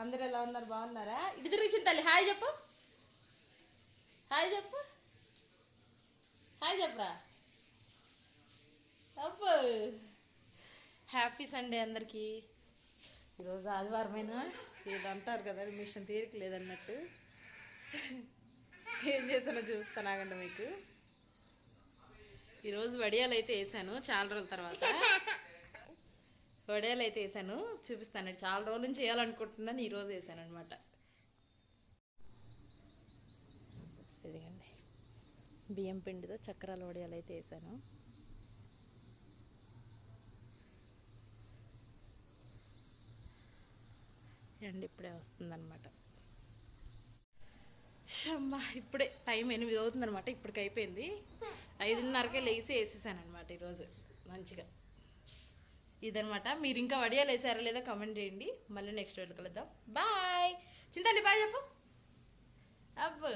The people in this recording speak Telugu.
అందరూ ఎలా ఉన్నారు? బాగున్నారా? ఇటు తిరిగి చింతల్లి హాయ్ చెప్పు, హాయ్ చెప్పు, హాయ్ చెప్పరా. అబ్బో హ్యాపీ సండే అందరికీ. ఈరోజు ఆదివారమైనా ఇది అంటారు కదా మిషన్ తీరిక లేదన్నట్టు ఏం చేశానో చూస్తాను ఆగండి మీకు. ఈరోజు వడియాలు అయితే వేసాను చాలా రోజుల తర్వాత. వడియాలు అయితే వేసాను చూపిస్తాను. చాలా రోజుల నుంచి చేయాలనుకుంటున్నాను, ఈరోజు వేసాను అనమాట. ఇదిగండి బియ్యం పిండితో చక్రాల వడియాలు అయితే వేసాను. ఎండ ఇప్పుడే వస్తుందన్నమాట. అమ్మా ఇప్పుడే టైం 8 అవుతుందన్నమాట. ఇప్పటికి అయిపోయింది. 5:30కే లేచి వేసేసాను అనమాట ఈరోజు మంచిగా. ఇదనమాట. మీరు ఇంకా వడియాలు వేసారా లేదా కామెంట్ చేయండి. మళ్ళీ నెక్స్ట్ వీడియోలో కలుద్దాం. బాయ్ చింతల్లి బాయ్ చెప్పు. అబ్బో